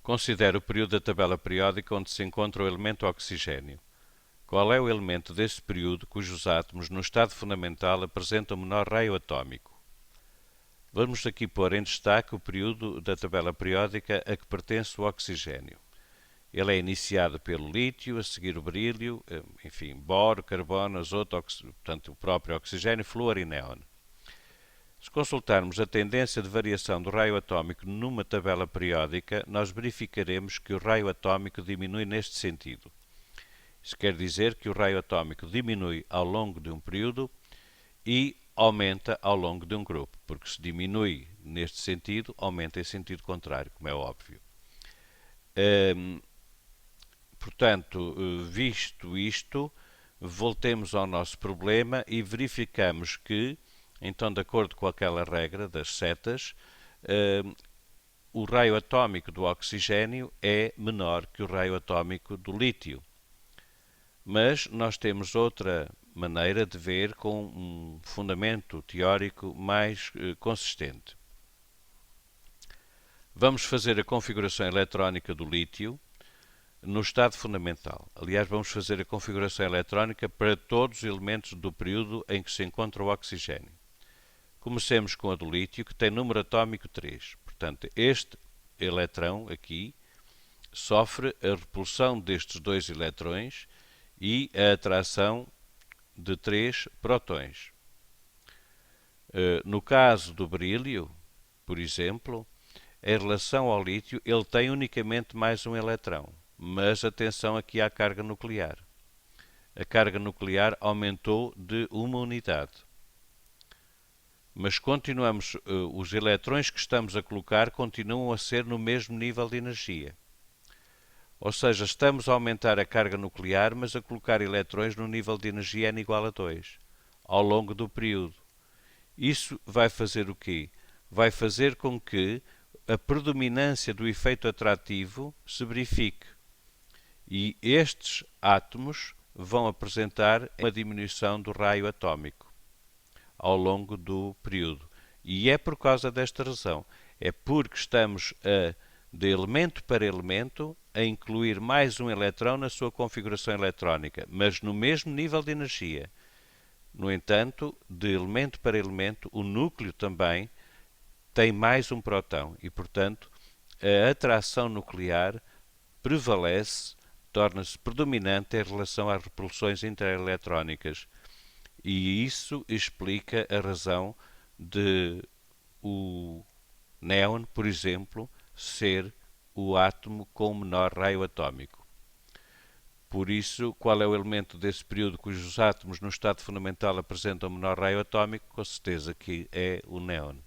Considere o período da tabela periódica onde se encontra o elemento oxigênio. Qual é o elemento desse período cujos átomos, no estado fundamental, apresentam menor raio atómico? Vamos aqui pôr em destaque o período da tabela periódica a que pertence o oxigênio. Ele é iniciado pelo lítio, a seguir o berílio, enfim, boro, carbono, azoto, portanto o próprio oxigênio, flúor e néon. Se consultarmos a tendência de variação do raio atómico numa tabela periódica, nós verificaremos que o raio atómico diminui neste sentido. Isso quer dizer que o raio atómico diminui ao longo de um período e aumenta ao longo de um grupo, porque se diminui neste sentido, aumenta em sentido contrário, como é óbvio. Portanto, visto isto, voltemos ao nosso problema e verificamos que, então, de acordo com aquela regra das setas, o raio atómico do oxigênio é menor que o raio atómico do lítio. Mas nós temos outra maneira de ver com um fundamento teórico mais consistente. Vamos fazer a configuração eletrónica do lítio no estado fundamental. Aliás, vamos fazer a configuração eletrónica para todos os elementos do período em que se encontra o oxigênio. Comecemos com a do lítio, que tem número atómico 3. Portanto, este eletrão aqui sofre a repulsão destes dois eletrões e a atração de 3 prótons. No caso do berílio, por exemplo, em relação ao lítio, ele tem unicamente mais um eletrão. Mas atenção aqui à carga nuclear. A carga nuclear aumentou de uma unidade. Mas continuamos, os eletrões que estamos a colocar continuam a ser no mesmo nível de energia. Ou seja, estamos a aumentar a carga nuclear, mas a colocar eletrões no nível de energia n igual a 2, ao longo do período. Isso vai fazer o quê? Vai fazer com que a predominância do efeito atrativo se verifique. E estes átomos vão apresentar uma diminuição do raio atómico ao longo do período. E é por causa desta razão. É porque estamos de elemento para elemento a incluir mais um eletrão na sua configuração eletrónica, mas no mesmo nível de energia. No entanto, de elemento para elemento, o núcleo também tem mais um próton e, portanto, a atração nuclear prevalece, torna-se predominante em relação às repulsões intereletrónicas. E isso explica a razão de o néon, por exemplo, ser o átomo com menor raio atómico. Por isso, qual é o elemento desse período cujos átomos no estado fundamental apresentam menor raio atómico? Com certeza que é o néon.